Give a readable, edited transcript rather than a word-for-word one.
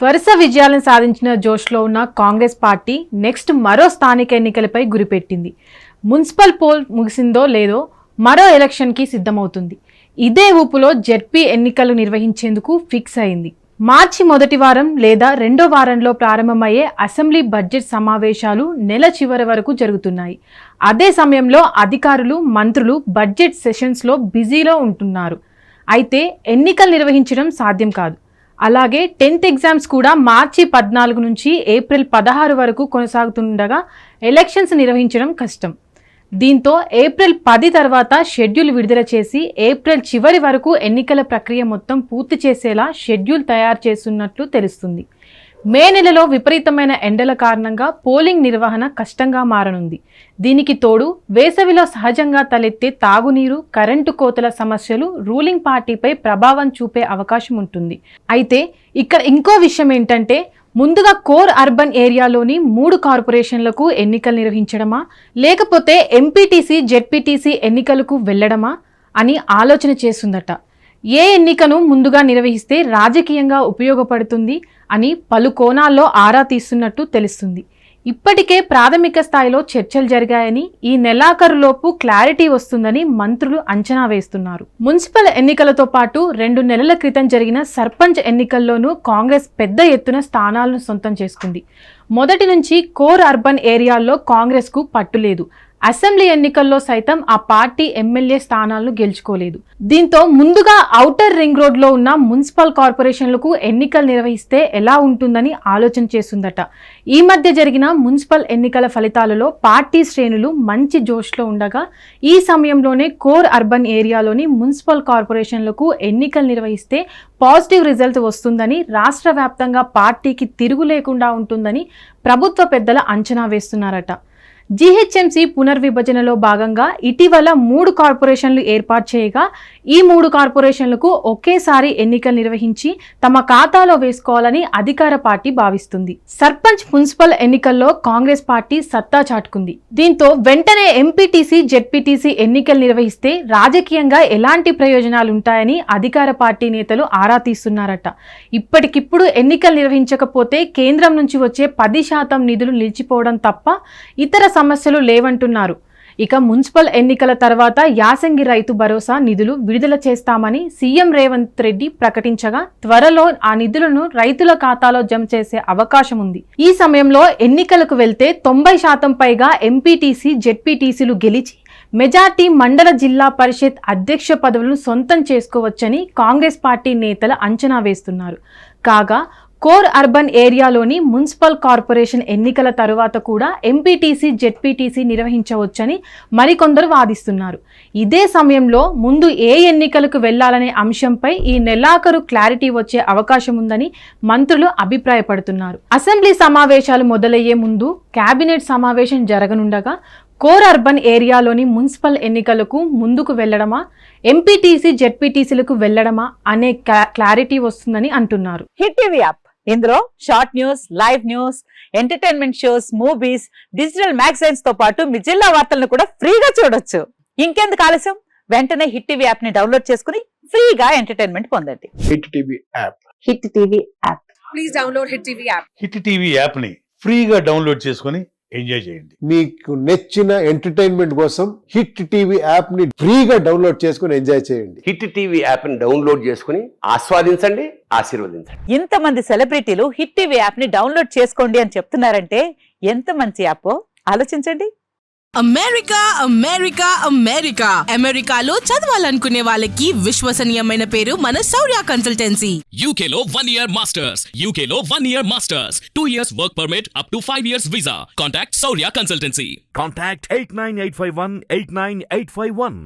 వరుస విజయాలను సాధించిన జోష్లో ఉన్న కాంగ్రెస్ పార్టీ నెక్స్ట్ మరో స్థానిక ఎన్నికలపై గురిపెట్టింది. మున్సిపల్ పోల్ ముగిసిందో లేదో మరో ఎలక్షన్కి సిద్ధమవుతుంది. ఇదే ఊపులో జెడ్పీ ఎన్నికలు నిర్వహించేందుకు ఫిక్స్ అయింది. మార్చి మొదటి వారం లేదా రెండో వారంలో ప్రారంభమయ్యే అసెంబ్లీ బడ్జెట్ సమావేశాలు నెల చివరి వరకు జరుగుతున్నాయి. అదే సమయంలో అధికారులు, మంత్రులు బడ్జెట్ సెషన్స్లో బిజీలో ఉంటున్నారు. అయితే ఎన్నికలు నిర్వహించడం సాధ్యం కాదు. అలాగే 10th ఎగ్జామ్స్ కూడా మార్చి 14 నుంచి ఏప్రిల్ 16 వరకు కొనసాగుతుండగా ఎలక్షన్స్ నిర్వహించడం కష్టం. దీంతో ఏప్రిల్ 10 తర్వాత షెడ్యూల్ విడుదల చేసి ఏప్రిల్ చివరి వరకు ఎన్నికల ప్రక్రియ మొత్తం పూర్తి చేసేలా షెడ్యూల్ తయారు చేస్తున్నట్లు తెలుస్తుంది. మే నెలలో విపరీతమైన ఎండల కారణంగా పోలింగ్ నిర్వహణ కష్టంగా మారనుంది. దీనికి తోడు వేసవిలో సహజంగా తలెత్తే తాగునీరు, కరెంటు కోతల సమస్యలు రూలింగ్ పార్టీపై ప్రభావం చూపే అవకాశం ఉంటుంది. అయితే ఇక్కడ ఇంకో విషయం ఏంటంటే, ముందుగా కోర్ అర్బన్ ఏరియాలోని 3 కార్పొరేషన్లకు ఎన్నికలు నిర్వహించడమా, లేకపోతే ఎంపీటీసీ, జెడ్పీటీసీ ఎన్నికలకు వెళ్లడమా అని ఆలోచన చేస్తుందట. ఏ ఎన్నికను ముందుగా నిర్వహిస్తే రాజకీయంగా ఉపయోగపడుతుంది అని పలు కోణాల్లో ఆరా తీస్తున్నట్టు తెలుస్తుంది. ఇప్పటికే ప్రాథమిక స్థాయిలో చర్చలు జరిగాయని, ఈ నెలాఖరులోపు క్లారిటీ వస్తుందని మంత్రులు అంచనా వేస్తున్నారు. మున్సిపల్ ఎన్నికలతో పాటు 2 నెలల క్రితం జరిగిన సర్పంచ్ ఎన్నికల్లోనూ కాంగ్రెస్ పెద్ద ఎత్తున స్థానాలను సొంతం చేసుకుంది. మొదటి నుంచి కోర్ అర్బన్ ఏరియాల్లో కాంగ్రెస్కు పట్టులేదు. అసెంబ్లీ ఎన్నికల్లో సైతం ఆ పార్టీ ఎమ్మెల్యే స్థానాలను గెలుచుకోలేదు. దీంతో ముందుగా ఔటర్ రింగ్ రోడ్లో ఉన్న మున్సిపల్ కార్పొరేషన్లకు ఎన్నికలు నిర్వహిస్తే ఎలా ఉంటుందని ఆలోచన చేస్తుందట. ఈ మధ్య జరిగిన మున్సిపల్ ఎన్నికల ఫలితాలలో పార్టీ శ్రేణులు మంచి జోష్లో ఉండగా, ఈ సమయంలోనే కోర్ అర్బన్ ఏరియాలోని మున్సిపల్ కార్పొరేషన్లకు ఎన్నికలు నిర్వహిస్తే పాజిటివ్ రిజల్ట్ వస్తుందని, రాష్ట్ర వ్యాప్తంగా పార్టీకి తిరుగు లేకుండా ఉంటుందని ప్రభుత్వ పెద్దల అంచనా వేస్తున్నారట. జీహెచ్ఎంసీ పునర్విభజనలో భాగంగా ఇటీవల 3 కార్పొరేషన్లు ఏర్పాటు చేయగా, ఈ 3 కార్పొరేషన్లకు ఒకేసారి ఎన్నికలు నిర్వహించి తమ ఖాతాలో వేసుకోవాలని అధికార పార్టీ భావిస్తుంది. సర్పంచ్, మున్సిపల్ ఎన్నికల్లో కాంగ్రెస్ పార్టీ సత్తా చాటుకుంది. దీంతో వెంటనే ఎంపీటీసీ, జెడ్పీటీసీ ఎన్నికలు నిర్వహిస్తే రాజకీయంగా ఎలాంటి ప్రయోజనాలుంటాయని అధికార పార్టీ నేతలు ఆరా తీస్తున్నారట. ఇప్పటికిప్పుడు ఎన్నికలు నిర్వహించకపోతే కేంద్రం నుంచి వచ్చే 10% నిధులు నిలిచిపోవడం తప్ప ఇతర సమస్యలు లేవంటున్నారు. ఇక మున్సిపల్ ఎన్నికల తర్వాత యాసంగి రైతు భరోసా నిధులు విడుదల చేస్తామని సీఎం రేవంత్ రెడ్డి ప్రకటించగా, త్వరలో ఆ నిధులను రైతుల ఖాతాలో జమ చేసే అవకాశం ఉంది. ఈ సమయంలో ఎన్నికలకు వెళ్తే 90% పైగా ఎంపీటీసీ, జెడ్పీటీసీలు గెలిచి మెజార్టీ మండల, జిల్లా పరిషత్ అధ్యక్ష పదవులను సొంతం చేసుకోవచ్చని కాంగ్రెస్ పార్టీ నేతలు అంచనా వేస్తున్నారు. కాగా కోర్ అర్బన్ ఏరియాలోని మున్సిపల్ కార్పొరేషన్ ఎన్నికల తరువాత కూడా ఎంపీటీసీ, జెడ్పీటీసీ నిర్వహించవచ్చని మరికొందరు వాదిస్తున్నారు. ఇదే సమయంలో ముందు ఏ ఎన్నికలకు వెళ్లాలనే అంశంపై ఈ నెలాఖరు క్లారిటీ వచ్చే అవకాశం ఉందని మంత్రులు అభిప్రాయపడుతున్నారు. అసెంబ్లీ సమావేశాలు మొదలయ్యే ముందు కేబినెట్ సమావేశం జరగనుండగా, కోర్ అర్బన్ ఏరియాలోని మున్సిపల్ ఎన్నికలకు ముందుకు వెళ్లడమా, ఎంపీటీసీ, జెడ్పీటీసీలకు వెళ్లడమా అనే క్లారిటీ వస్తుందని అంటున్నారు. హిట్ టీవీ యాప్, ఇందులో short news, live news, entertainment shows, movies, digital magazines తో పాటు మీ జిల్లా వార్తలను కూడా ఫ్రీగా చూడొచ్చు. ఇంకెందుకు ఆలస్యం, వెంటనే హిట్ టీవీ యాప్ ని డౌన్లోడ్ చేసుకుని ఫ్రీగా ఎంటర్టైన్మెంట్ పొందండి. Hit TV app. Hit TV app. Please download hit TV app. Hit TV app ని ఫ్రీగా డౌన్లోడ్ చేసుకుని ఎంజాయ్ చేయండి. మీకు నచ్చిన ఎంటర్టైన్మెంట్ కోసం హిట్ టీవీ యాప్ ని ఫ్రీగా డౌన్లోడ్ చేసుకుని ఎంజాయ్ చేయండి. హిట్ టీవీ యాప్ ని డౌన్లోడ్ చేసుకుని ఆస్వాదించండి, ఆశీర్వదించండి. ఇంతమంది సెలబ్రిటీలు హిట్ టీవీ యాప్ ని డౌన్లోడ్ చేసుకోండి అని చెప్తున్నారంటే ఎంత మంచి యాప్ ఆలోచించండి. అమెరికా అమెరికా అమెరికా అమెరికాలో చదవాలనుకునే వాళ్ళకి విశ్వసనీయమైన పేరు మన శౌర్య కన్సల్టెన్సీ. UK లో 1 year masters, UK లో 1 year masters, 2 years work permit up to 5 years visa. Contact Saurya Consultancy. Contact 89851 89851.